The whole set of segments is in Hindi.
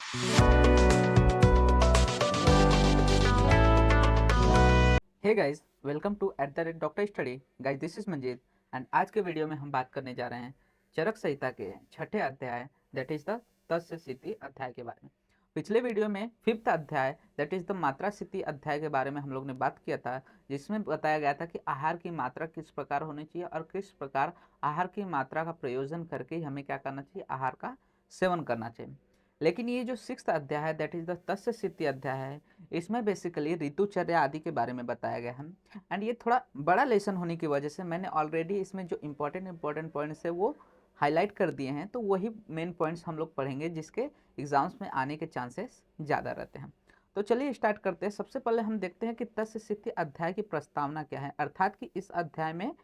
Hey guys, welcome to doctor study. Guys, this is Manjeet and आज के वीडियो में हम बात करने जा रहे हैं चरक संहिता के छठे अध्याय दैट इज द तस्य स्थिति अध्याय के बारे में। पिछले वीडियो में फिफ्थ अध्याय दैट इज द मात्रा स्थिति अध्याय के बारे में हम लोग ने बात किया था, जिसमें बताया गया था कि आहार की मात्रा किस प्रकार होनी चाहिए और किस प्रकार आहार की मात्रा का प्रयोजन करके ही हमें क्या करना चाहिए, आहार का सेवन करना चाहिए। लेकिन ये जो सिक्स्थ अध्याय है दैट इज द तस्य स्थिति अध्याय है, इसमें बेसिकली ऋतुचर्या आदि के बारे में बताया गया है। एंड ये थोड़ा बड़ा लेसन होने की वजह से मैंने ऑलरेडी इसमें जो इंपॉर्टेंट पॉइंट्स है वो हाईलाइट कर दिए हैं, तो वही मेन पॉइंट्स हम लोग पढ़ेंगे जिसके एग्जाम्स में आने के चांसेस ज़्यादा रहते हैं। तो चलिए स्टार्ट करते हैं। सबसे पहले हम देखते हैं कि तस्य स्थिति अध्याय की प्रस्तावना क्या है, अर्थात कि इस अध्याय में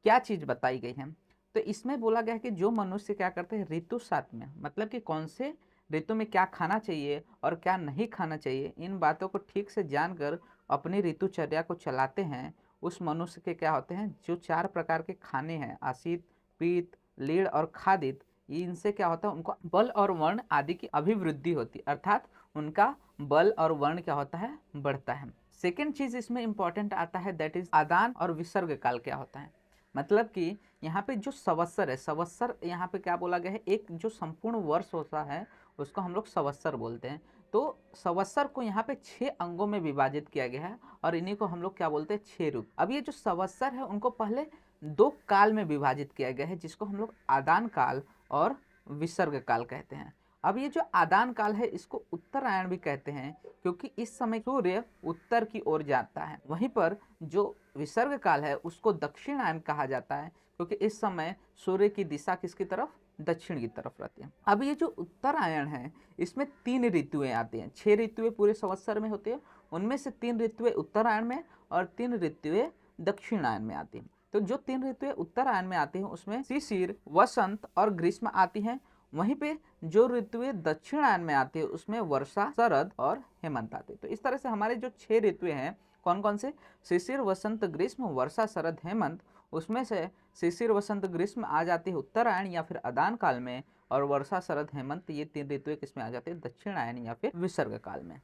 क्या चीज़ बताई गई है। तो इसमें बोला गया है कि जो मनुष्य क्या करते हैं ऋतु साथ में, मतलब कि कौन से ऋतु में क्या खाना चाहिए और क्या नहीं खाना चाहिए, इन बातों को ठीक से जानकर अपनी ऋतुचर्या को चलाते हैं, उस मनुष्य के क्या होते हैं, जो 4 प्रकार के खाने हैं, आशीत, पीत, लीढ़ और खादित, इनसे क्या होता है, उनको बल और वर्ण आदि की अभिवृद्धि होती है, अर्थात उनका बल और वर्ण क्या होता है, बढ़ता है। सेकेंड चीज इसमें इंपॉर्टेंट आता है दैट इज आदान और विसर्ग काल क्या होता है। मतलब कि यहाँ पे जो संवत्सर है, संवत्सर यहाँ पे क्या बोला गया है, एक जो संपूर्ण वर्ष होता है उसको हम लोग संवत्सर बोलते हैं। तो संवत्सर को यहाँ पे 6 अंगों में विभाजित किया गया है और इन्हीं को हम लोग क्या बोलते हैं, 6 रूप। अब ये जो संवत्सर है उनको पहले 2 काल में विभाजित किया गया है, जिसको हम लोग आदान काल और विसर्ग काल कहते हैं। अब ये जो आदान काल है इसको उत्तरायण भी कहते हैं, क्योंकि इस समय सूर्य उत्तर की ओर जाता है। वहीं पर जो विसर्ग काल है उसको दक्षिणायन कहा जाता है, क्योंकि इस समय सूर्य की दिशा किसकी तरफ, दक्षिण की तरफ रहती है। अब ये जो उत्तरायण है इसमें 3 ऋतुएं आती हैं। 6 ऋतुएं पूरे संवत्सर में होती है, उनमें से 3 ऋतुएं उत्तरायण में और 3 ऋतुएं दक्षिणायन में आती हैं। तो जो 3 ऋतुएं उत्तरायण में आती हैं उसमें शिशिर, वसंत और ग्रीष्म आती हैं। वहीं पे जो ऋतुएं दक्षिणायन में आती है उसमें वर्षा, शरद और हेमंत आती है। तो इस तरह से हमारे जो 6 ऋतुएं हैं, कौन कौन से, शिशिर, वसंत, ग्रीष्म, वर्षा, शरद, हेमंत, उसमें से शिशिर, वसंत, ग्रीष्म आ जाती है उत्तरायण या फिर आदान काल में, और वर्षा, शरद, हेमंत ये 3 ऋतुएं किसमें आ जाती है, दक्षिणायन या फिर विसर्ग काल में।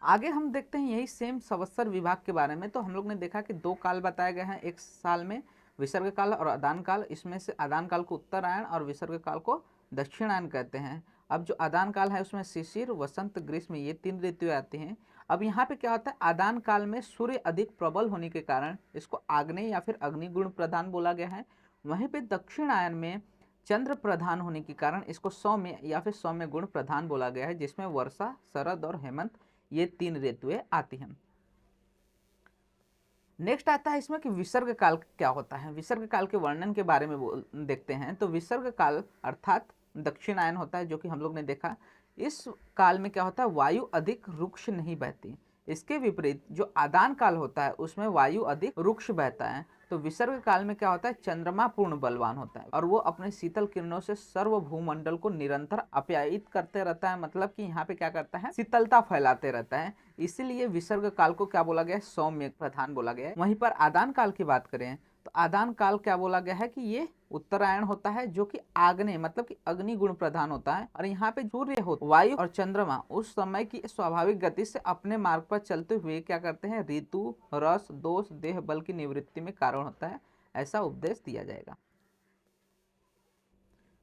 आगे हम देखते हैं यही सेम संवत्सर विभाग के बारे में। तो हम लोग ने देखा कि 2 काल बताए गए हैं एक साल में, विसर्ग काल और आदान काल। इसमें से आदान काल को उत्तरायण और विसर्ग काल को दक्षिणायन कहते हैं। अब जो आदान काल है उसमें शिशिर, वसंत, ग्रीष्म ये 3 ऋतुएं आती हैं। अब यहाँ पे क्या होता है, आदान काल में सूर्य अधिक प्रबल होने के कारण इसको आग्नेय या फिर अग्निगुण प्रधान बोला गया है। वहीं पे दक्षिणायन में चंद्र प्रधान होने के कारण इसको सौम्य या फिर सौम्य गुण प्रधान बोला गया है, जिसमें वर्षा, शरद और हेमंत ये 3 ऋतुएं आती हैं। नेक्स्ट आता है इसमें कि विसर्ग काल क्या होता है। विसर्ग काल के वर्णन के बारे में देखते हैं। तो विसर्ग काल अर्थात दक्षिणायन होता है, जो कि हम लोग ने देखा। इस काल में क्या होता है, वायु अधिक रुक्ष नहीं बहती। इसके विपरीत जो आदान काल होता है उसमें वायु अधिक रुक्ष बहता है। तो विसर्ग काल में क्या होता है, चंद्रमा पूर्ण बलवान होता है और वो अपने शीतल किरणों से सर्व भूमंडल को निरंतर आप्यायित करते रहता है। मतलब कि यहाँ पे क्या करता है, शीतलता फैलाते रहता है। इसीलिए विसर्ग काल को क्या बोला गया है, सौम्य प्रधान बोला गया है। वहीं पर आदान काल की बात करें तो आदान काल क्या बोला गया है कि ये उत्तरायण होता है, जो कि आग्नेय मतलब कि अग्नि गुण प्रधान होता है। और यहाँ पे सूर्य हो, वायु और चंद्रमा उस समय की स्वाभाविक गति से अपने मार्ग पर चलते हुए क्या करते हैं, ऋतु, रस, दोष, देह बल की निवृत्ति में कारण होता है, ऐसा उपदेश दिया जाएगा।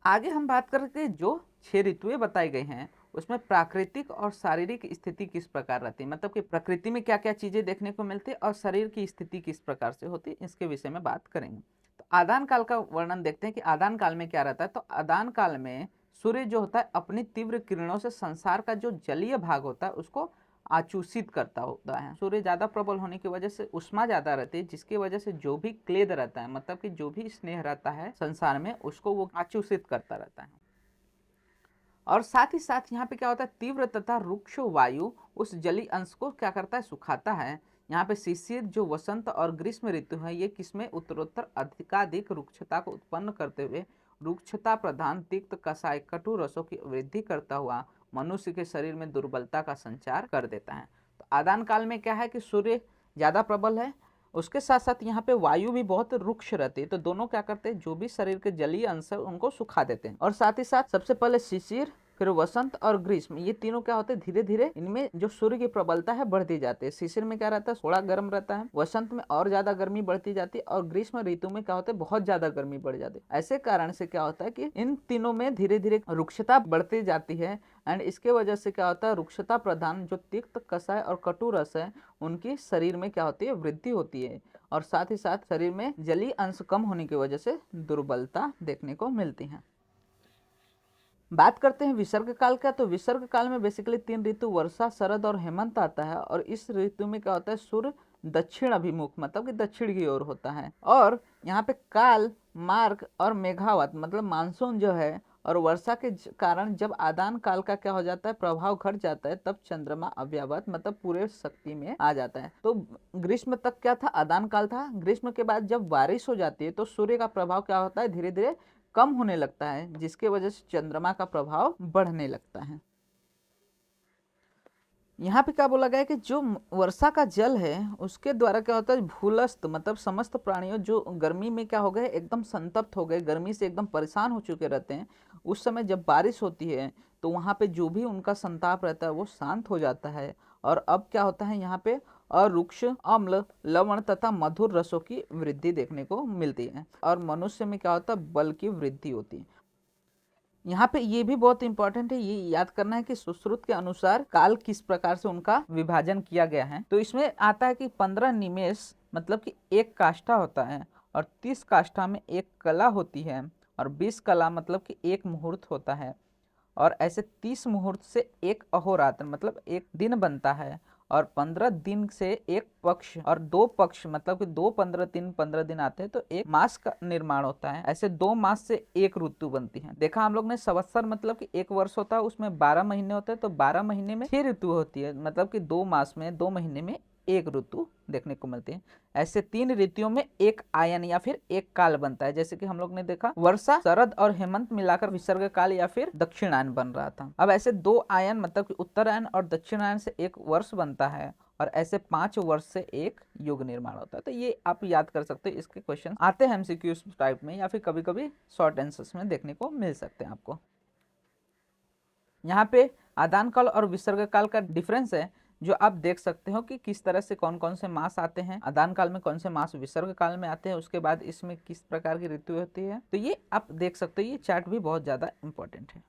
आगे हम बात करके जो 6 ऋतुएं बताई गई हैं उसमें प्राकृतिक और शारीरिक स्थिति किस प्रकार रहती है, मतलब कि प्रकृति में क्या क्या चीजें देखने को मिलती है और शरीर की स्थिति किस प्रकार से होती है, इसके विषय में बात करेंगे। तो आदान काल का वर्णन देखते हैं कि आदान काल में क्या रहता है। तो आदान काल में सूर्य जो होता है अपनी तीव्र किरणों से संसार का जो जलीय भाग होता है उसको आचूषित करता होता है। सूर्य ज़्यादा प्रबल होने की वजह से उष्मा ज़्यादा रहती है, जिसकी वजह से जो भी क्लेद रहता है, मतलब कि जो भी स्नेह रहता है संसार में, उसको वो आचूषित करता रहता है। और साथ ही साथ यहाँ पे क्या होता है, तीव्र तथा रुक्ष वायु उस जली अंश को क्या करता है, सुखाता है। यहाँ पे शिशिर जो वसंत और ग्रीष्म ऋतु है ये किसमें उत्तरोत्तर अधिकाधिक रुक्षता को उत्पन्न करते हुए रुक्षता प्रधान तिक्त कषाय कटु रसों की वृद्धि करता हुआ मनुष्य के शरीर में दुर्बलता का संचार कर देता है। तो आदान काल में क्या है कि सूर्य ज्यादा प्रबल है, उसके साथ साथ यहाँ पे वायु भी बहुत रुक्ष रहती है। तो दोनों क्या करते हैं, जो भी शरीर के जलीय अंश है उनको सुखा देते हैं। और साथ ही साथ सबसे पहले शिशिर फिर वसंत और ग्रीष्म, ये तीनों क्या होते हैं, धीरे धीरे इनमें जो सूर्य की प्रबलता है बढ़ती जाती है। शिशिर में क्या रहता है, थोड़ा गर्म रहता है, वसंत में और ज्यादा गर्मी बढ़ती जाती है, और ग्रीष्म ऋतु में क्या होता है, बहुत ज्यादा गर्मी बढ़ जाती है। ऐसे कारण से क्या होता है कि इन तीनों में धीरे धीरे रुक्षता बढ़ती जाती है, एंड इसके वजह से क्या होता है, रुक्षता प्रधान जो तिक्त, कषाय और कटु रस है, उनकी शरीर में क्या होती है, वृद्धि होती है, और साथ ही साथ शरीर में जलीय अंश कम होने की वजह से दुर्बलता देखने को मिलती है। बात करते हैं विसर्ग काल का, तो विसर्ग काल में बेसिकली 3 ऋतु वर्षा, शरद और हेमंत आता है, और इस ऋतु में क्या होता है, सूर्य दक्षिण अभिमुख मतलब कि दक्षिण की ओर होता है, और यहाँ पे काल, मार्ग और मेघावत मतलब मानसून जो है, और वर्षा के कारण जब आदान काल का क्या हो जाता है, प्रभाव घट जाता है, तब चंद्रमा अव्यावत मतलब पूरे शक्ति में आ जाता है। तो ग्रीष्म तक क्या था, आदान काल था। ग्रीष्म के बाद जब बारिश हो जाती है तो सूर्य का प्रभाव क्या होता है, धीरे धीरे कम होने लगता है, जिसके वजह से चंद्रमा का प्रभाव बढ़ने लगता है। यहाँ पे क्या बोला गया है कि जो वर्षा का जल है उसके द्वारा क्या होता है, भूलस्थ मतलब समस्त प्राणियों जो गर्मी में क्या हो गए, एकदम संतप्त हो गए, गर्मी से एकदम परेशान हो चुके रहते हैं, उस समय जब बारिश होती है तो वहाँ पे जो भी उनका संताप रहता है वो शांत हो जाता है, और अब क्या होता है, यहाँ पे अरुक्ष, अम्ल, लवण तथा मधुर रसों की वृद्धि देखने को मिलती है, और मनुष्य में क्या होता है, बल की वृद्धि होती है। यहाँ पे ये भी बहुत इंपॉर्टेंट है, ये याद करना है कि सुश्रुत के अनुसार काल किस प्रकार से उनका विभाजन किया गया है। तो इसमें आता है कि 15 निमेष मतलब कि एक काष्ठा होता है, और 30 काष्ठा में एक कला होती है, और 20 कला मतलब कि एक मुहूर्त होता है, और ऐसे 30 मुहूर्त से एक अहोरात्र मतलब एक दिन बनता है, और 15 दिन से एक पक्ष, और 2 पक्ष मतलब कि 2 15 दिन आते हैं तो एक मास का निर्माण होता है। ऐसे 2 मास से एक ऋतु बनती है। देखा हम लोग ने, संवत्सर मतलब कि एक वर्ष होता है, उसमें 12 महीने होते हैं, तो 12 महीने में 6 ऋतु होती है, मतलब कि 2 मास में 2 महीने में एक ऋतु देखने को मिलती है। ऐसे 3 ऋतुओं में एक आयन या फिर एक काल बनता है, जैसे कि हम लोग ने देखा वर्षा, शरद और हेमंत मिलाकर विसर्ग काल या फिर दक्षिणायन बन रहा था। अब ऐसे 2 आयन मतलब कि उत्तरायण और दक्षिणायन से एक वर्ष बनता है, और ऐसे 5 वर्ष से एक युग निर्माण होता है। तो ये आप याद कर सकते हो, इसके क्वेश्चन आते हैं एमसीक्यू टाइप में, या फिर कभी कभी शॉर्ट आंसर्स में देखने को मिल सकते हैं आपको। यहाँ पे आदान काल और विसर्ग काल का डिफरेंस है, जो आप देख सकते हो कि किस तरह से कौन कौन से मास आते हैं, आदान काल में कौन से मास विसर्ग काल में आते हैं, उसके बाद इसमें किस प्रकार की ऋतु होती है। तो ये आप देख सकते हो, ये चार्ट भी बहुत ज्यादा इंपॉर्टेंट है।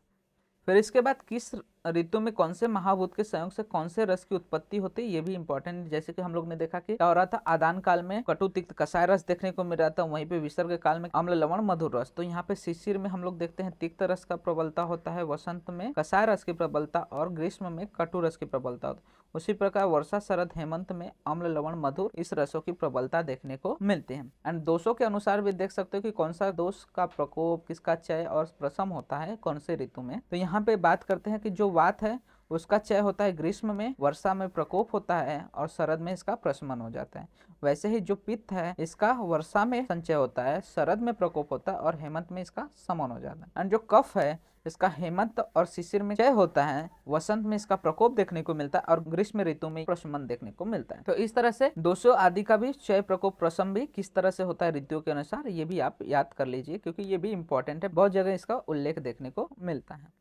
फिर इसके बाद किस ऋतु में कौन से महाभूत के संयोग से कौन से रस की उत्पत्ति होती है, ये भी इंपॉर्टेंट है। जैसे कि हम लोग ने देखा कि क्या हो रहा था, आदान काल में कटु तिक्त कषाय रस देखने को मिल रहा था, वहीं पे विसर्ग काल में अम्ल लवण मधुर रस। तो यहाँ पे शिशिर में हम लोग देखते हैं तिक्त रस का प्रबलता होता है, वसंत में कषाय रस की प्रबलता, और ग्रीष्म में कटु रस की प्रबलता होती है। उसी प्रकार वर्षा, शरद, हेमंत में अम्ल लवण मधुर इस रसों की प्रबलता देखने को मिलती है। एंड दोषों के अनुसार भी देख सकते हो कि कौन सा दोष का प्रकोप, किसका चय और प्रशम होता है कौन से ऋतु में। तो यहाँ पे बात करते हैं कि जो वात है उसका चय होता है ग्रीष्म में, वर्षा में प्रकोप होता है, और शरद में इसका प्रशमन हो जाता है। वैसे ही जो पित्त है इसका वर्षा में संचय होता है, शरद में प्रकोप होता है, और हेमंत में इसका समन हो जाता है। एंड जो कफ है इसका हेमंत और शिशिर में चय होता है, वसंत में इसका प्रकोप देखने को मिलता है, और ग्रीष्म ऋतु में प्रशमन देखने को मिलता है। तो इस तरह से दोषों आदि का भी चय, प्रकोप, प्रशम भी किस तरह से होता है ऋतुओं के अनुसार, ये भी आप याद कर लीजिए, क्योंकि ये भी इंपॉर्टेंट है, बहुत जगह इसका उल्लेख देखने को मिलता है।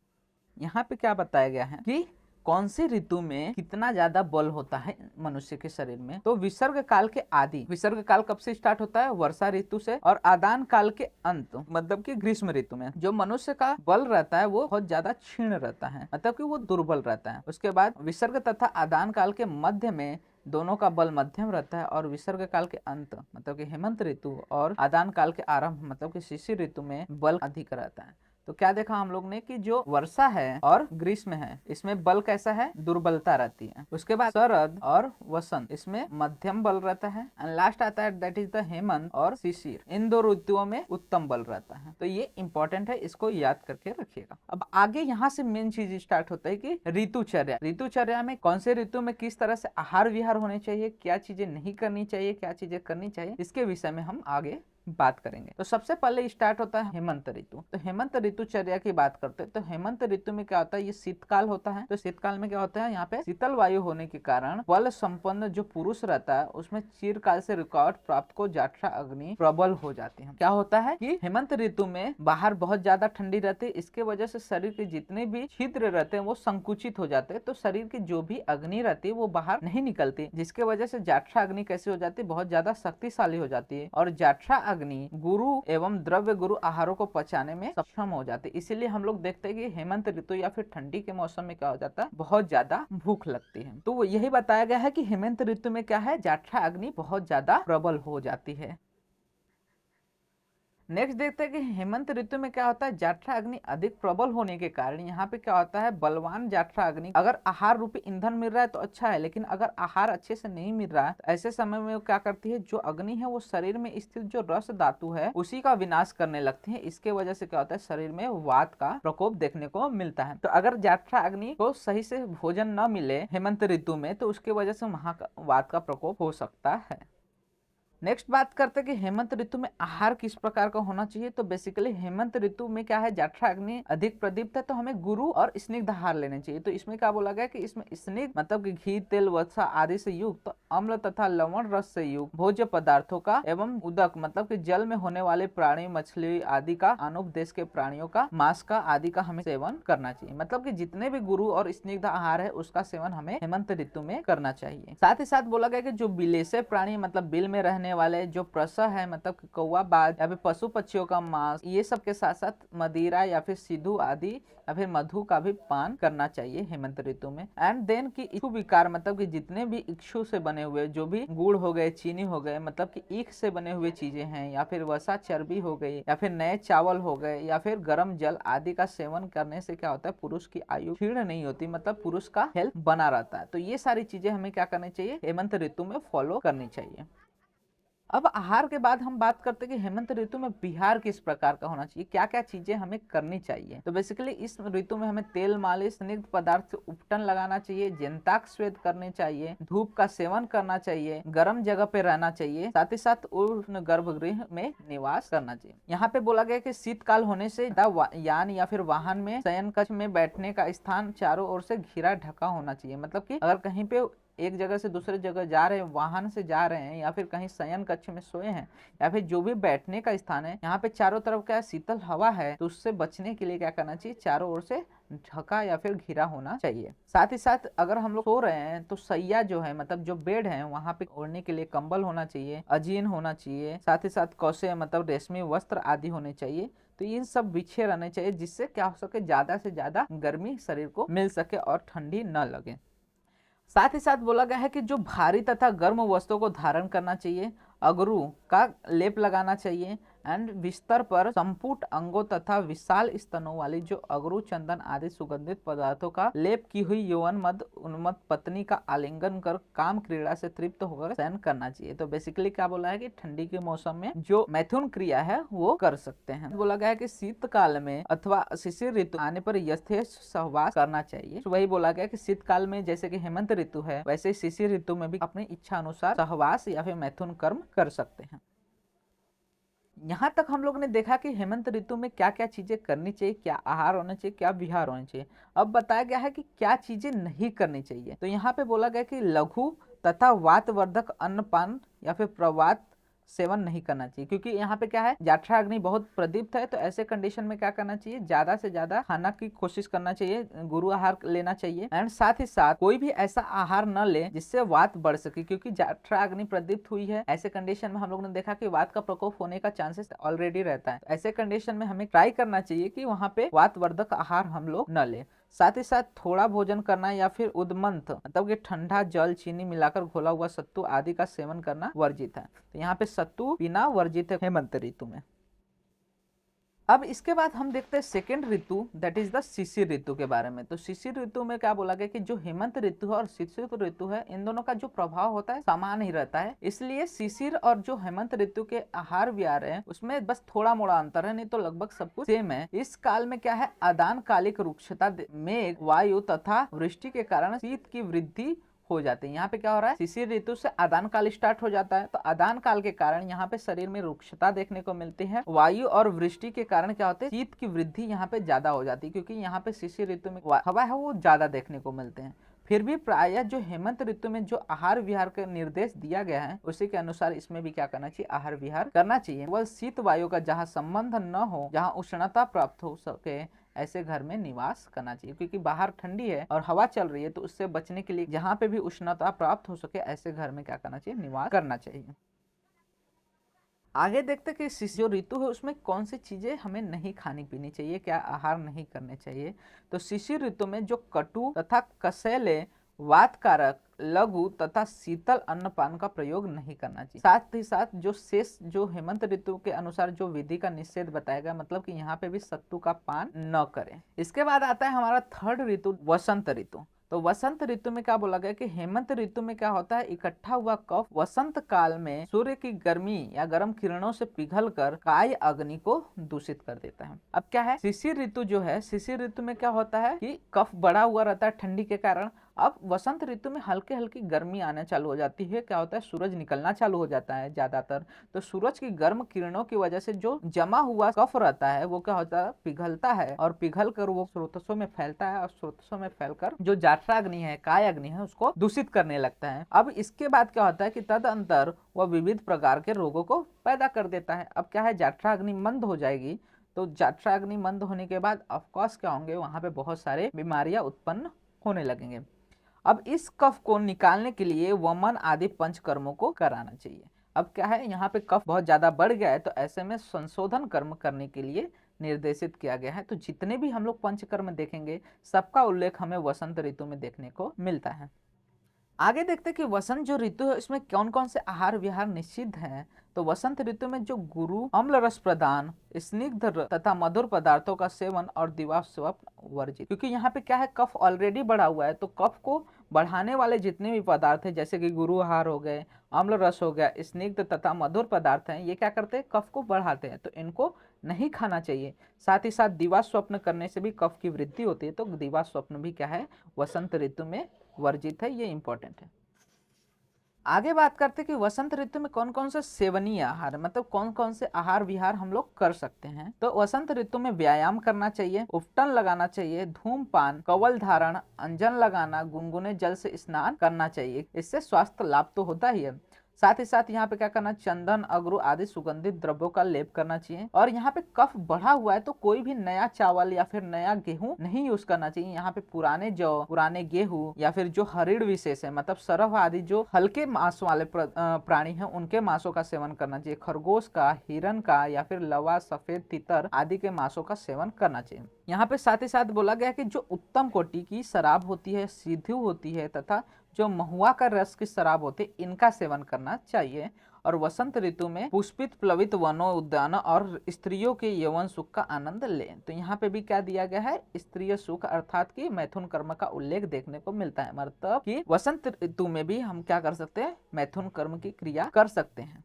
यहाँ पे क्या बताया गया है कि कौन सी ऋतु में कितना ज्यादा बल होता है मनुष्य के शरीर में। तो विसर्ग काल के आदि, विसर्ग काल कब से स्टार्ट होता है, वर्षा ऋतु से, और आदान काल के अंत मतलब कि ग्रीष्म ऋतु में जो मनुष्य का बल रहता है वो बहुत ज्यादा क्षीण रहता है, मतलब कि वो दुर्बल रहता है। उसके बाद विसर्ग तथा आदान काल के मध्य में दोनों का बल मध्यम रहता है, और विसर्ग काल के अंत मतलब कि हेमंत ऋतु और आदान काल के आरंभ मतलब कि शिशिर ऋतु में बल अधिक रहता है। तो क्या देखा हम लोग ने कि जो वर्षा है और ग्रीष्म है इसमें बल कैसा है, दुर्बलता रहती है। उसके बाद शरद और वसंत इसमें मध्यम बल रहता है, एंड लास्ट आता है दैट इज द हेमंत और शिशिर, इन 2 ऋतुओं में उत्तम बल रहता है। तो ये इंपॉर्टेंट है, इसको याद करके रखिएगा। अब आगे यहाँ से मेन चीज स्टार्ट होता है कि ऋतुचर्या। ऋतुचर्या में कौन से ऋतु में किस तरह से आहार विहार होने चाहिए, क्या चीजें नहीं करनी चाहिए, क्या चीजें करनी चाहिए, इसके विषय में हम आगे बात करेंगे। तो सबसे पहले स्टार्ट होता है हेमंत ऋतु। तो हेमंत ऋतुचर्या की बात करते हैं तो हेमंत ऋतु में क्या होता है, ये शीतकाल होता है। तो शीतकाल में क्या होता है, यहाँ पे शीतल वायु होने के कारण बल संपन्न जो पुरुष रहता है उसमें चिरकाल से रिकॉर्ड प्राप्त को जठरा अग्नि प्रबल हो जाती है। क्या होता है कि हेमंत ऋतु में बाहर बहुत ज्यादा ठंडी रहती है, इसके वजह से शरीर के जितने भी छिद्र रहते हैं वो संकुचित हो जाते हैं। तो शरीर की जो भी अग्नि रहती है वो बाहर नहीं निकलती, जिसके वजह से जठरा अग्नि कैसे हो जाती है, बहुत ज्यादा शक्तिशाली हो जाती है और जठरा अग्नि गुरु एवं द्रव्य गुरु आहारों को पचाने में सक्षम हो जाती है। इसीलिए हम लोग देखते हैं कि हेमंत ऋतु या फिर ठंडी के मौसम में क्या हो जाता है, बहुत ज्यादा भूख लगती है। तो यही बताया गया है कि हेमंत ऋतु में क्या है, जठरा अग्नि बहुत ज्यादा प्रबल हो जाती है। नेक्स्ट देखते हैं कि हेमंत ऋतु में क्या होता है, जठरा अग्नि अधिक प्रबल होने के कारण यहाँ पे क्या होता है, बलवान जठरा अग्नि, अगर आहार रूपी ईंधन मिल रहा है तो अच्छा है, लेकिन अगर आहार अच्छे से नहीं मिल रहा है तो ऐसे समय में वो क्या करती है, जो अग्नि है वो शरीर में स्थित जो रस धातु है उसी का विनाश करने लगती है। इसके वजह से क्या होता है, शरीर में वात का प्रकोप देखने को मिलता है। तो अगर जठरा अग्नि को सही से भोजन न मिले हेमंत ऋतु में तो उसके वजह से वहां वात का प्रकोप हो सकता है। नेक्स्ट बात करते हैं कि हेमंत ऋतु में आहार किस प्रकार का होना चाहिए। तो बेसिकली हेमंत ऋतु में क्या है, जठरा अग्नि अधिक प्रदीप्त है तो हमें गुरु और स्निग्ध आहार लेने चाहिए। तो इसमें क्या बोला गया कि इसमें स्निग्ध मतलब कि घी, तेल, वसा आदि से युक्त, अम्ल तथा लवण रस से युक्त भोज्य पदार्थों का एवं उदक मतलब कि जल में होने वाले प्राणी, मछली आदि का, अनुपदेश के प्राणियों का, मांस का आदि का हमें सेवन करना चाहिए। मतलब कि जितने भी गुरु और स्निग्ध आहार है उसका सेवन हमें हेमंत ऋतु में करना चाहिए। साथ ही साथ बोला गया कि जो बिलेसे प्राणी मतलब बिल में रहने वाले जो प्रसह है मतलब कौवा, बाज या फिर पशु पक्षियों का मांस, ये सब के साथ साथ मदिरा या फिर सिधु आदि या फिर मधु का भी पान करना चाहिए हेमंत ऋतु में। एंड देन की इक्षु विकार मतलब कि जितने भी इक्षु से बने हुए जो भी गुड़ हो गए, चीनी हो गए, मतलब कि ईख से बने हुए चीजें हैं, या फिर वसा चर्बी हो गई, या फिर नए चावल हो गए, या फिर गर्म जल आदि का सेवन करने से क्या होता है, पुरुष की आयु क्षीण नहीं होती, मतलब पुरुष का हेल्थ बना रहता है। तो ये सारी चीजें हमें क्या करनी चाहिए, हेमंत ऋतु में फॉलो करनी चाहिए। अब आहार के बाद हम बात करते हैं कि हेमंत ऋतु में विहार किस प्रकार का होना चाहिए, क्या क्या चीजें हमें करनी चाहिए। तो बेसिकली इस ऋतु में हमें तेल मालिश, स्निग्ध पदार्थ से उपटन लगाना चाहिए, जंताक स्वेद करने चाहिए, धूप का सेवन करना चाहिए, गर्म जगह पे रहना चाहिए, साथ ही साथ उष्ण गर्भगृह में निवास करना चाहिए। यहाँ पे बोला गया कि शीतकाल होने से यान या फिर वाहन में शयन कक्ष में बैठने का स्थान चारों ओर से घिरा ढका होना चाहिए। मतलब कि अगर कहीं पे एक जगह से दूसरे जगह जा रहे हैं, वाहन से जा रहे हैं, या फिर कहीं शयन कक्ष में सोए हैं, या फिर जो भी बैठने का स्थान है, यहाँ पे चारों तरफ क्या शीतल हवा है, तो उससे बचने के लिए क्या करना चाहिए, चारों ओर से ढका या फिर घिरा होना चाहिए। साथ ही साथ अगर हम लोग सो रहे हैं तो सैया जो है मतलब जो बेड है वहाँ पे ओढ़ने के लिए कंबल होना चाहिए, अजीन होना चाहिए, साथ ही साथ कौसे मतलब रेशमी वस्त्र आदि होने चाहिए। तो इन सब बिछे रहने चाहिए जिससे क्या हो सके, ज्यादा से ज्यादा गर्मी शरीर को मिल सके और ठंडी न लगे। साथ ही साथ बोला गया है कि जो भारी तथा गर्म वस्तुओं को धारण करना चाहिए, अगरू का लेप लगाना चाहिए, एंड बिस्तर पर संपुट अंगों तथा विशाल स्तनों वाली जो अगरू, चंदन आदि सुगंधित पदार्थों का लेप की हुई यौवन मद उन्मत्त पत्नी का आलिंगन कर काम क्रीड़ा से तृप्त होकर शयन करना चाहिए। तो बेसिकली क्या बोला है कि ठंडी के मौसम में जो मैथुन क्रिया है वो कर सकते हैं। बोला गया है कि शीतकाल में अथवा शिशिर ऋतु आने पर यथेष्ट सहवास करना चाहिए। तो वही बोला गया कि शीतकाल में जैसे कि हेमंत ऋतु है वैसे ही शिशिर ऋतु में भी अपनी इच्छा अनुसार सहवास या फिर मैथुन कर्म कर सकते हैं। यहाँ तक हम लोग ने देखा कि हेमंत ऋतु में क्या क्या चीजें करनी चाहिए, क्या आहार होना चाहिए, क्या विहार होना चाहिए। अब बताया गया है कि क्या चीजें नहीं करनी चाहिए। तो यहाँ पे बोला गया कि लघु तथा वातवर्धक अन्नपान या फिर प्रवात सेवन नहीं करना चाहिए, क्योंकि यहाँ पे क्या है, जठरा अग्नि बहुत प्रदीप्त है। तो ऐसे कंडीशन में क्या करना चाहिए, ज्यादा से ज्यादा खाना की कोशिश करना चाहिए, गुरु आहार लेना चाहिए, एंड साथ ही साथ कोई भी ऐसा आहार न ले जिससे वात बढ़ सके, क्योंकि जठरा अग्नि प्रदीप्त हुई है। ऐसे कंडीशन में हम लोग ने देखा कि वात का प्रकोप होने का चांसेस ऑलरेडी रहता है। ऐसे कंडीशन में हमें ट्राई करना चाहिए कि वहाँ पे वातवर्धक आहार हम लोग न ले। साथ ही साथ थोड़ा भोजन करना या फिर उद्मंथ मतलब कि ठंडा जल, चीनी मिलाकर घोला हुआ सत्तू आदि का सेवन करना वर्जित है। तो यहाँ पे सत्तू पीना वर्जित है हेमंत ऋतु में। अब इसके बाद हम देखते हैं सेकेंड ऋतु, दैट इज द शिशिर ऋतु के बारे में। तो शिशिर ऋतु में क्या बोला गया कि जो हेमंत ऋतु है और शिशिर ऋतु है, इन दोनों का जो प्रभाव होता है समान ही रहता है। इसलिए शिशिर और जो हेमंत ऋतु के आहार विहार है उसमें बस थोड़ा मोड़ा अंतर है, नहीं तो लगभग सब कुछ सेम है। इस काल में क्या है, आदान कालिक रुक्षता, मेघ, वायु तथा वृष्टि के कारण शीत की वृद्धि हो जाते हैं। यहाँ पे क्या हो रहा है, शिशिर ऋतु से आदान काल स्टार्ट हो जाता है। तो आदान काल के कारण यहाँ पे शरीर में रुक्षता देखने को मिलती है। वायु और वृष्टि के कारण क्या होता है, शीत की वृद्धि यहाँ पे ज्यादा हो जाती है, क्योंकि यहाँ पे शिशिर ऋतु में हवा है वो ज्यादा देखने को मिलते हैं। फिर भी प्रायः जो हेमंत ऋतु में जो आहार विहार का निर्देश दिया गया है उसी के अनुसार इसमें भी क्या करना चाहिए, आहार विहार करना चाहिए। वह शीत वायु का जहाँ संबंध न हो, जहाँ उष्णता प्राप्त हो सके, ऐसे घर में निवास करना चाहिए। क्योंकि बाहर ठंडी है और हवा चल रही है, तो उससे बचने के लिए जहाँ पे भी उष्णता प्राप्त हो सके ऐसे घर में क्या करना चाहिए, निवास करना चाहिए। आगे देखते कि जो ऋतु है उसमें कौन सी चीजें हमें नहीं खानी पीनी चाहिए, क्या आहार नहीं करने चाहिए। तो शिशिर ऋतु में जो कटु तथा कसैले, वातकारक, लघु तथा शीतल अन्नपान का प्रयोग नहीं करना चाहिए। साथ ही साथ जो शेष जो हेमंत ऋतु के अनुसार जो विधि का निषेध बताया गया, मतलब कि यहाँ पे भी सत्तू का पान न करें। इसके बाद आता है हमारा थर्ड ऋतु, वसंत ऋतु। तो वसंत ऋतु में क्या बोला गया कि हेमंत ऋतु में क्या होता है, इकट्ठा हुआ कफ वसंत काल में सूर्य की गर्मी या गर्म किरणों से पिघलकर काय अग्नि को दूषित कर देता है। अब क्या है, शिशिर ऋतु जो है, शिशिर ऋतु में क्या होता है कि कफ बढ़ा हुआ रहता है ठंडी के कारण। अब वसंत ऋतु में हल्की हल्की गर्मी आने चालू हो जाती है। क्या होता है, सूरज निकलना चालू हो जाता है ज्यादातर। तो सूरज की गर्म किरणों की वजह से जो जमा हुआ कफ रहता है वो क्या होता है, पिघलता है, और पिघल कर वो स्रोतसों में फैलता है, और स्रोतसों में फैलकर जो जाठराग्नि है, काय अग्नि है, उसको दूषित करने लगता है। अब इसके बाद क्या होता है कि तदंतर वह विविध प्रकार के रोगों को पैदा कर देता है। अब क्या है, जाठराग्नि मंद हो जाएगी, तो जाठराग्नि मंद होने के बाद ऑफकोर्स क्या होंगे, वहां पे बहुत सारे बीमारियां उत्पन्न होने लगेंगे। अब इस कफ को निकालने के लिए वमन आदि पंचकर्मों को कराना चाहिए। अब क्या है, यहाँ पे कफ बहुत ज्यादा बढ़ गया है, तो ऐसे में संशोधन कर्म करने के लिए निर्देशित किया गया है। तो जितने भी हम लोग पंचकर्म देखेंगे सबका उल्लेख हमें वसंत ऋतु में देखने को मिलता है। आगे देखते हैं कि वसंत जो ऋतु है इसमें कौन कौन से आहार विहार निषिद्ध हैं। तो वसंत ऋतु में जो गुरु, अम्ल रस प्रदान, स्निग्ध तथा मधुर पदार्थों का सेवन और दिवास्वप्न वर्जित। क्योंकि यहाँ पे क्या है, कफ ऑलरेडी बढ़ा हुआ है, तो कफ को बढ़ाने वाले जितने भी पदार्थ हैं, जैसे कि गुरु आहार हो गए, अम्ल रस हो गया, स्निग्ध तथा मधुर पदार्थ हैं, ये क्या करते हैं, कफ को बढ़ाते हैं, तो इनको नहीं खाना चाहिए। साथ ही साथ दिवा स्वप्न करने से भी कफ की वृद्धि होती है, तो दिवा स्वप्न भी क्या है, वसंत ऋतु में वर्जित है, ये इंपॉर्टेंट है। आगे बात करते हैं कि वसंत ऋतु में कौन कौन से सेवनीय आहार, मतलब कौन कौन से आहार विहार हम लोग कर सकते हैं। तो वसंत ऋतु में व्यायाम करना चाहिए, उपटन लगाना चाहिए, धूमपान, कवल धारण, अंजन लगाना, गुनगुने जल से स्नान करना चाहिए। इससे स्वास्थ्य लाभ तो होता ही है। साथ ही साथ यहाँ पे क्या करना, चंदन, अगरू आदि सुगंधित द्रव्यों का लेप करना चाहिए। और यहाँ पे कफ बढ़ा हुआ है तो कोई भी नया चावल या फिर नया गेहूं नहीं यूज करना चाहिए। यहाँ पे पुराने जौ, पुराने गेहूं या फिर जो हरिड़ विशेष है, मतलब सरफ आदि जो हल्के मांस वाले प्राणी हैं उनके मांसों का सेवन करना चाहिए। खरगोश का, हिरन का या फिर लवा, सफेद तितर आदि के मांसों का सेवन करना चाहिए। यहाँ पे साथ ही साथ बोला गया कि जो उत्तम कोटि की शराब होती है, सिद्धू होती है, तथा जो महुआ का रस की शराब होती है, इनका सेवन करना चाहिए। और वसंत ऋतु में पुष्पित प्लवित वनों, उद्यानों और स्त्रियों के यौवन सुख का आनंद लें। तो यहाँ पे भी क्या दिया गया है, स्त्रीय सुख अर्थात कि मैथुन कर्म का उल्लेख देखने को मिलता है। मतलब कि वसंत ऋतु में भी हम क्या कर सकते हैं, मैथुन कर्म की क्रिया कर सकते हैं।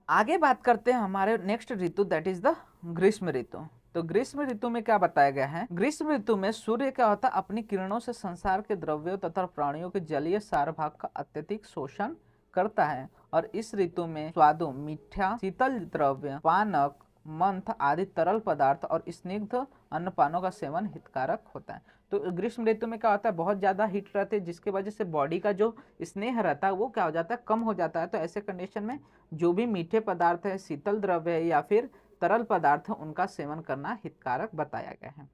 आगे बात करते हैं हमारे next Ritu, that is the ग्रीष्म ऋतु। तो ग्रीष्म ऋतु में क्या बताया गया है, ग्रीष्म ऋतु में सूर्य क्या होता है, अपनी किरणों से संसार के द्रव्यों तथा प्राणियों के जलीय सार भाग का अत्यधिक शोषण करता है। और इस ऋतु में स्वादु, मीठा, शीतल द्रव्य, पानक, मंथ आदि तरल पदार्थ और स्निग्ध अन्नपानों का सेवन हितकारक होता है। तो ग्रीष्म ऋतु में क्या होता है, बहुत ज्यादा हीट रहती है, जिसकी वजह से बॉडी का जो स्नेह रहता है वो क्या हो जाता है, कम हो जाता है। तो ऐसे कंडीशन में जो भी मीठे पदार्थ है, शीतल द्रव्य है या फिर तरल पदार्थ है, उनका सेवन करना हितकारक बताया गया है।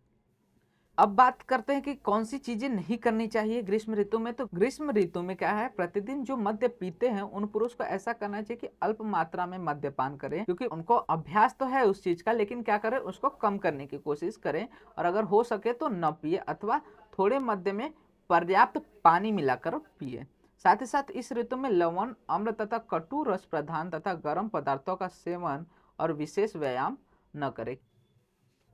अब बात करते हैं कि कौन सी चीजें नहीं करनी चाहिए ग्रीष्म ऋतु में। तो ग्रीष्म ऋतु में क्या है, प्रतिदिन जो मद्य पीते हैं उन पुरुष को ऐसा करना चाहिए कि अल्प मात्रा में मद्यपान करें, क्योंकि उनको अभ्यास तो है उस चीज का, लेकिन क्या करें, उसको कम करने की कोशिश करें। और अगर हो सके तो न पिए, अथवा थोड़े मद्य में पर्याप्त पानी मिलाकर पिए। साथ ही साथ इस ऋतु में लवण, अम्ल तथा कटु रस प्रधान तथा गर्म पदार्थों का सेवन और विशेष व्यायाम न करें।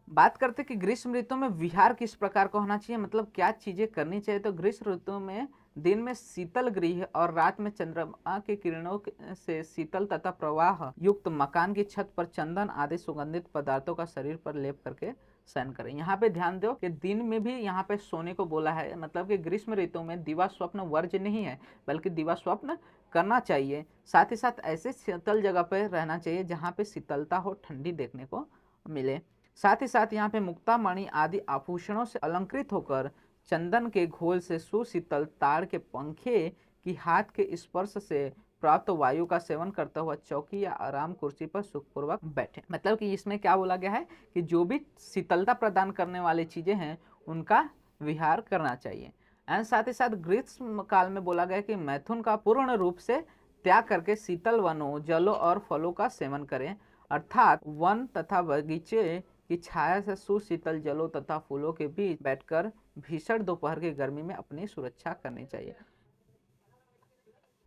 बात करते कि ग्रीष्म ऋतु में विहार किस प्रकार का होना चाहिए, मतलब क्या चीजें करनी चाहिए। तो ग्रीष्म ऋतु में दिन में शीतल गृह और रात में चंद्रमा के किरणों से शीतल तथा प्रवाह युक्त मकान की छत पर चंदन आदि सुगंधित पदार्थों का शरीर पर लेप करके शयन करें। यहाँ पे ध्यान दो कि दिन में भी यहाँ पे सोने को बोला है, मतलब कि ग्रीष्म ऋतु में दिवा स्वप्न वर्ज्य नहीं है, बल्कि दिवा स्वप्न करना चाहिए। साथ ही साथ ऐसे शीतल जगह पर रहना चाहिए जहाँ पे शीतलता हो, ठंडी देखने को मिले। साथ ही साथ यहाँ पे मुक्ता मणि आदि आभूषणों से अलंकृत होकर चंदन के घोल से सुशीतल ताड़ के पंखे की हाथ के स्पर्श से प्राप्त वायु का सेवन करता हुआ चौकी या आराम कुर्सी पर सुखपूर्वक बैठे। मतलब कि इसमें क्या बोला गया है कि जो भी शीतलता प्रदान करने वाली चीजें हैं उनका विहार करना चाहिए। एंड साथ ही साथ ग्रीष्म काल में बोला गया कि मैथुन का पूर्ण रूप से त्याग करके शीतल वनों, जलों और फलों का सेवन करें, अर्थात वन तथा बगीचे की छाया से सुशीतल जलों तथा फूलों के बीच बैठकर भीषण दोपहर की गर्मी में अपनी सुरक्षा करनी चाहिए।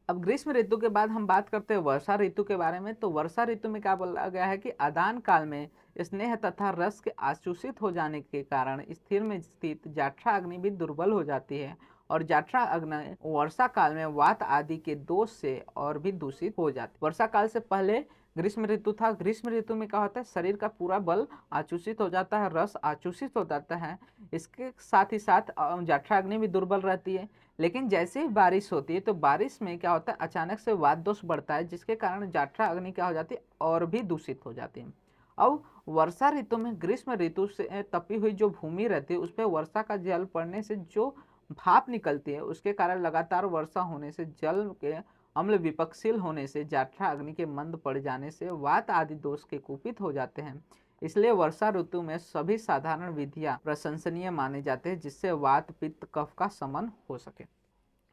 अब ग्रीष्म ऋतु के बाद हम बात करते हैं वर्षा ऋतु के बारे में। तो वर्षा ऋतु में क्या बोला गया है कि आदान काल में स्नेह तथा रस के आशूषित हो जाने के कारण स्थिर में स्थित जाठरा अग्नि भी दुर्बल हो जाती है और जाठरा अग्नि वर्षा काल में वात आदि के दोष से और भी दूषित हो जाती है। वर्षा काल से पहले ग्रीष्म ऋतु था। ग्रीष्म ऋतु में क्या होता है, शरीर का पूरा बल आचूषित हो जाता है, रस आचूषित हो जाता है। इसके साथ ही साथ जाठरा अग्नि भी दुर्बल रहती है। लेकिन जैसे ही बारिश होती है तो बारिश में क्या होता है, अचानक से वात दोष बढ़ता है, जिसके कारण जाठरा अग्नि क्या हो जाती है, और भी दूषित हो जाती है। अब वर्षा ऋतु में ग्रीष्म ऋतु से तपी हुई जो भूमि रहती है उस पर वर्षा का जल पड़ने से जो भाप निकलती है, उसके कारण लगातार वर्षा होने से, जल के अम्ल विपक्षील होने से, जाठरा अग्नि के मंद पड़ जाने से वात आदि दोष के कुपित हो जाते हैं। इसलिए वर्षा ऋतु में सभी साधारण विधियां प्रशंसनीय माने जाते हैं, जिससे वात पित्त कफ का शमन हो सके।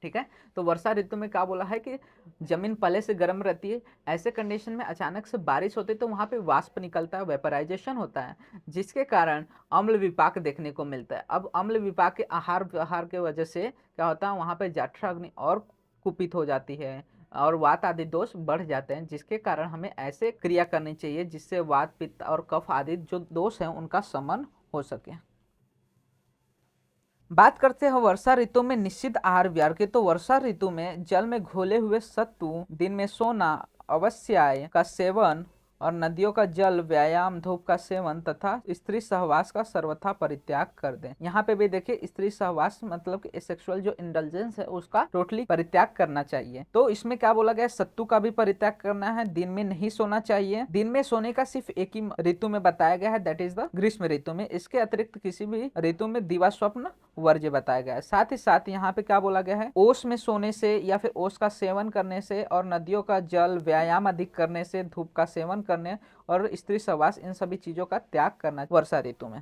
ठीक है, तो वर्षा ऋतु में क्या बोला है कि जमीन पहले से गर्म रहती है, ऐसे कंडीशन में अचानक से बारिश होती है तो वहां पे वाष्प निकलता है, वेपराइजेशन होता है, जिसके कारण अम्ल विपाक देखने को मिलता है। अब अम्ल विपाक के आहार व्यवहार के वजह से क्या होता है, वहां पे जाठरा अग्नि और कुपित हो जाती है और वात आदि दोष बढ़ जाते हैं, जिसके कारण हमें ऐसे क्रिया करनी चाहिए जिससे वात पित्त और कफ आदि जो दोष हैं उनका शमन हो सके। बात करते हैं वर्षा ऋतु में निश्चित आहार विहार की। तो वर्षा ऋतु में जल में घोले हुए सत्तू, दिन में सोना, अवस्याय का सेवन और नदियों का जल, व्यायाम, धूप का सेवन तथा स्त्री सहवास का सर्वथा परित्याग कर दें। यहाँ पे भी देखिए, स्त्री सहवास मतलब कि सेक्सुअल जो इंडल्जेंस है उसका टोटली परित्याग करना चाहिए। तो इसमें क्या बोला गया, सत्तू का भी परित्याग करना है, दिन में नहीं सोना चाहिए। दिन में सोने का सिर्फ एक ही ऋतु में बताया गया है, दैट इज द ग्रीष्म ऋतु में। इसके अतिरिक्त किसी भी ऋतु में दिवा स्वप्न वर्ज्य बताया गया है। साथ ही साथ यहाँ पे क्या बोला गया है, ओस में सोने से या फिर ओस का सेवन करने से और नदियों का जल, व्यायाम अधिक करने से, धूप का सेवन करने और स्त्री सहवास, इन सभी चीजों का त्याग करना वर्षा ऋतु में।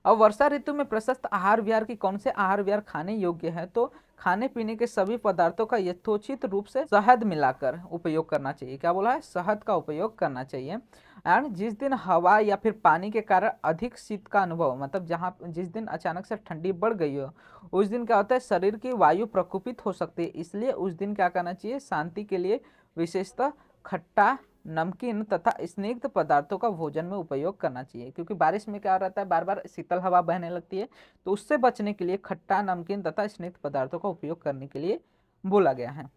अब वर्षा ऋतु में प्रशस्त आहार विहार की कौन से आहार विहार खाने योग्य है, तो खाने पीने के सभी पदार्थों का यथोचित रूप से शहद मिलाकर उपयोग करना चाहिए। क्या बोला है, शहद का उपयोग करना चाहिए। एंड जिस दिन हवा या फिर पानी के कारण अधिक शीत का अनुभव, मतलब जहाँ जिस दिन अचानक से ठंडी बढ़ गई हो, उस दिन क्या होता है, शरीर की वायु प्रकोपित हो सकती है। इसलिए उस दिन क्या करना चाहिए, शांति के लिए विशेषतः खट्टा, नमकीन तथा स्निग्ध पदार्थों का भोजन में उपयोग करना चाहिए। क्योंकि बारिश में क्या रहता है, बार बार शीतल हवा बहने लगती है, तो उससे बचने के लिए खट्टा, नमकीन तथा स्निग्ध पदार्थों का उपयोग करने के लिए बोला गया है।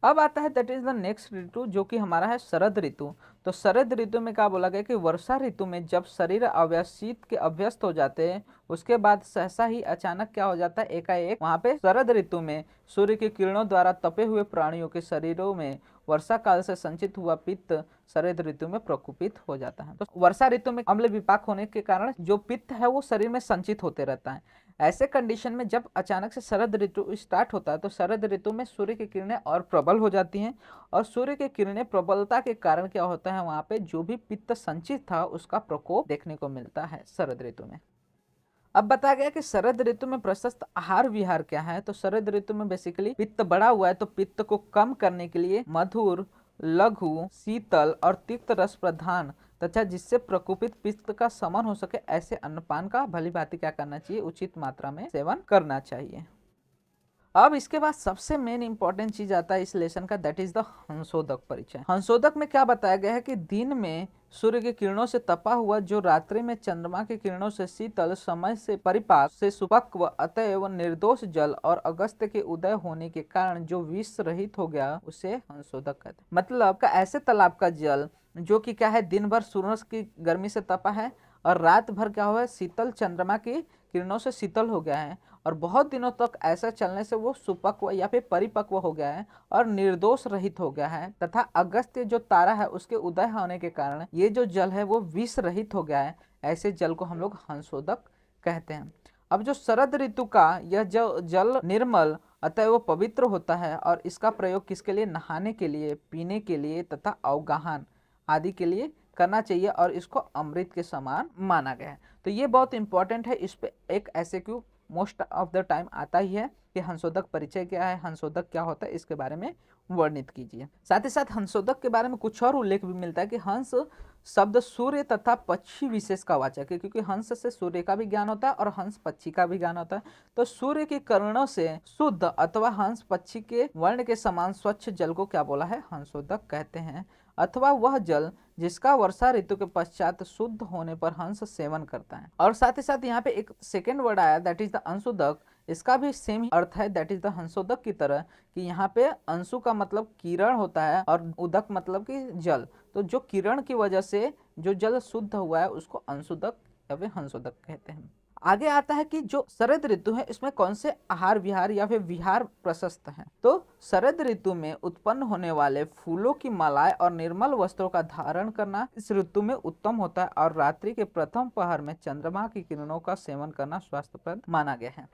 अब आता है दैट इज द नेक्स्ट ऋतु, जो कि हमारा है शरद ऋतु। तो शरद ऋतु में क्या बोला गया कि वर्षा ऋतु में जब शरीर अव्यवस्थित के अभ्यस्त हो जाते हैं, उसके बाद सहसा ही अचानक क्या हो जाता है, एकाएक वहां पे शरद ऋतु में सूर्य की किरणों द्वारा तपे हुए प्राणियों के शरीरों में वर्षा काल से संचित हुआ पित्त शरद ऋतु में प्रकोपित हो जाता है। तो वर्षा ऋतु में अम्ल विपाक होने के कारण जो पित्त है वो शरीर में संचित होते रहता है। ऐसे कंडीशन में जब अचानक से शरद ऋतु स्टार्ट होता है तो शरद ऋतु में सूर्य की किरणें और प्रबल हो जाती हैं, और सूर्य की किरणें प्रबलता के कारण क्या होता है, वहां पे जो भी पित्त संचित था उसका प्रकोप देखने को मिलता है शरद ऋतु में। अब बताया गया कि शरद ऋतु में प्रशस्त आहार विहार क्या है। तो शरद ऋतु में बेसिकली पित्त बढ़ा हुआ है, तो पित्त को कम करने के लिए मधुर, लघु, शीतल और तिक्त रस प्रधान तथा जिससे प्रकोपित पित्त का शमन हो सके ऐसे अन्नपान का भली भांति क्या करना चाहिए, उचित मात्रा में सेवन करना चाहिए। अब इसके बाद सबसे मेन इंपॉर्टेंट चीज आता है इस लेसन का, दैट इज द हंसोदक परिचय। हंसोदक में क्या बताया गया है कि दिन में सूर्य की किरणों से तपा हुआ, जो रात्रि में चंद्रमा की किरणों से शीतल, समय से परिपाक से सुपक्व, अतएव निर्दोष जल और अगस्त्य के उदय होने के कारण जो विष रहित हो गया, उसे हंसोदक कहते हैं। मतलब का ऐसे तालाब का जल जो कि क्या है, दिन भर सूरज की गर्मी से तपा है और रात भर क्या हुआ है, शीतल चंद्रमा की किरणों से शीतल हो गया है और बहुत दिनों तक ऐसा चलने से वो सुपक्व या फिर परिपक्व हो गया है और निर्दोष रहित हो गया है, तथा अगस्त्य जो तारा है उसके उदय होने के कारण ये जो जल है वो विष रहित हो गया है। ऐसे जल को हम लोग हंसोदक कहते हैं। अब जो शरद ऋतु का यह जो जल निर्मल अतः वो पवित्र होता है और इसका प्रयोग किसके लिए, नहाने के लिए, पीने के लिए तथा अवगाहन आदि के लिए करना चाहिए और इसको अमृत के समान माना गया है। तो ये बहुत इंपॉर्टेंट है, इस पे एक SAQ most of the time आता ही है कि हंसोदक परिचय क्या है, हंसोदक क्या होता है, इसके बारे में वर्णित कीजिए। साथ ही साथ हंसोदक के बारे में कुछ और उल्लेख भी मिलता है कि हंस शब्द सूर्य तथा पक्षी विशेष का वाचक है, क्योंकि हंस से सूर्य का भी ज्ञान होता है और हंस पक्षी का भी ज्ञान होता है। तो सूर्य के किरणों से शुद्ध अथवा हंस पक्षी के वर्ण के समान स्वच्छ जल को क्या बोला है, हंसोदक कहते हैं। अथवा वह जल जिसका वर्षा ऋतु के पश्चात शुद्ध होने पर हंस सेवन करता है। और साथ ही साथ यहाँ पे एक सेकेंड वर्ड आया दैट इज द अंशुदक, इसका भी सेम अर्थ है दैट इज द हंसोदक की तरह, कि यहाँ पे अंशु का मतलब किरण होता है और उदक मतलब कि जल। तो जो किरण की वजह से जो जल शुद्ध हुआ है उसको अंशुदक या फिर हंसोदक कहते हैं। आगे आता है कि जो शरद ऋतु है इसमें कौन से आहार विहार या फिर विहार प्रशस्त हैं। तो शरद ऋतु में उत्पन्न होने वाले फूलों की मालाएं और निर्मल वस्त्रों का धारण करना इस ऋतु में उत्तम होता है और रात्रि के प्रथम पहर में चंद्रमा की किरणों का सेवन करना स्वास्थ्यप्रद माना गया है।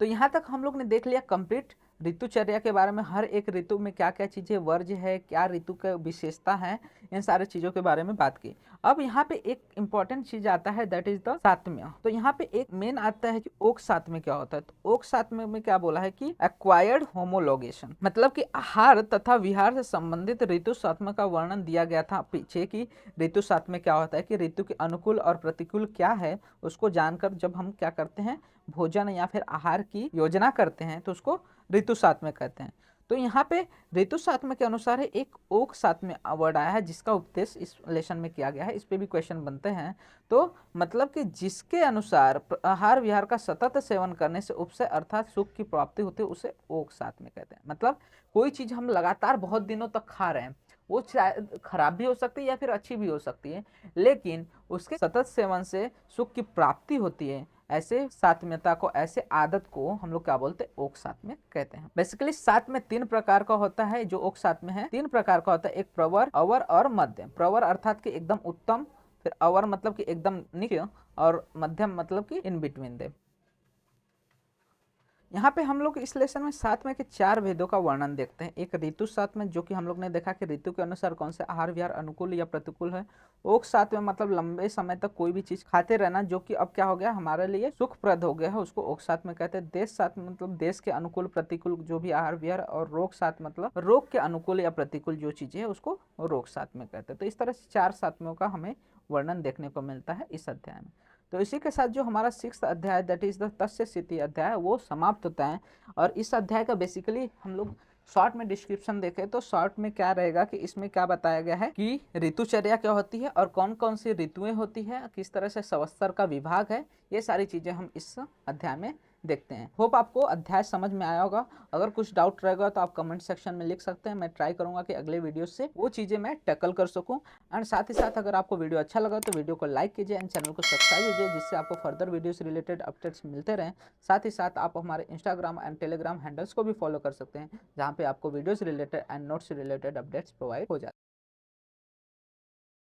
तो यहाँ तक हम लोग ने देख लिया कंप्लीट ऋतुचर्या के बारे में, हर एक ऋतु में क्या क्या चीजें वर्ज्य है, क्या ऋतु का विशेषता है, इन सारे चीजों के बारे में बात की। अब यहाँ पे एक इंपॉर्टेंट चीज आता है दैट इज द सातम्य। तो यहाँ पे एक मेन आता है कि ओक सातम्य क्या होता है। तो ओक सातम्य में क्या बोला है कि एक्वायर्ड होमोलोगेशन, मतलब कि आहार तथा विहार से संबंधित ऋतु सातम्य का वर्णन दिया गया था पीछे की ऋतु सातम्य क्या होता है, कि ऋतु के अनुकूल और प्रतिकूल क्या है उसको जानकर जब हम क्या करते हैं, भोजन या फिर आहार की योजना करते हैं तो उसको ऋतु सातम्य कहते हैं। तो यहाँ पे ऋतु सातम्य के अनुसार है एक ओक सातम्य वर्ड आया है जिसका उपदेश इस लेसन में किया गया है, इस पे भी क्वेश्चन बनते हैं। तो मतलब कि जिसके अनुसार आहार विहार का सतत सेवन करने से उपसे अर्थात सुख की प्राप्ति होती है उसे ओक सातम्य कहते हैं। मतलब कोई चीज हम लगातार बहुत दिनों तक खा रहे हैं, वो शायद खराब भी हो सकती है या फिर अच्छी भी हो सकती है, लेकिन उसके सतत सेवन से सुख की प्राप्ति होती है। ऐसे सात्म्यता को, ऐसे आदत को हम लोग क्या बोलते हैं, ओक सात्म्य कहते हैं। बेसिकली सात्म्य तीन प्रकार का होता है, जो ओक सात्म्य है तीन प्रकार का होता है, एक प्रवर, अवर और मध्यम। प्रवर अर्थात कि एकदम उत्तम, फिर अवर मतलब कि एकदम निम्न, और मध्यम मतलब कि इन बिटवीन दे। यहाँ पे हम लोग इस लेसन में सातवें के चार भेदों का वर्णन देखते हैं। एक ऋतु सातवें, जो कि हम लोग ने देखा कि ऋतु के अनुसार कौन से आहार विहार अनुकूल या प्रतिकूल है। ओक सातवें मतलब लंबे समय तक कोई भी चीज खाते रहना, जो कि अब क्या हो गया, हमारे लिए सुखप्रद हो गया है, उसको ओक सातवें कहते हैं। देश सातवें मतलब देश के अनुकूल प्रतिकूल जो भी आहार विहार, और रोग सात मतलब रोग के अनुकूल या प्रतिकूल जो चीजें है उसको रोग सातवें कहते हैं। तो इस तरह से चार सातवें का हमें वर्णन देखने को मिलता है इस अध्याय में। तो इसी के साथ जो हमारा 6th अध्याय दैट इज द तस्य स्थिति अध्याय वो समाप्त होता है। और इस अध्याय का बेसिकली हम लोग शॉर्ट में डिस्क्रिप्शन देखें तो शॉर्ट में क्या रहेगा कि इसमें क्या बताया गया है कि ऋतुचर्या क्या होती है और कौन कौन सी ऋतुएं होती है, किस तरह से संवत्सर का विभाग है, ये सारी चीजें हम इस अध्याय में देखते हैं। होप आपको अध्याय समझ में आया होगा। अगर कुछ डाउट रहेगा तो आप कमेंट सेक्शन में लिख सकते हैं, मैं ट्राई करूंगा कि अगले वीडियो से वो चीज़ें मैं टैकल कर सकूं। एंड साथ ही साथ अगर आपको वीडियो अच्छा लगा तो वीडियो को लाइक कीजिए एंड चैनल को सब्सक्राइब कीजिए, जिससे आपको फर्दर वीडियो से रिलेटेड अपडेट्स मिलते रहें। साथ ही साथ आप हमारे इंस्टाग्राम एंड टेलीग्राम हैंडल्स को भी फॉलो कर सकते हैं, जहाँ पे आपको वीडियो से रिलेटेड एंड नोट्स से रिलेटेड अपडेट्स प्रोवाइड हो जाते हैं।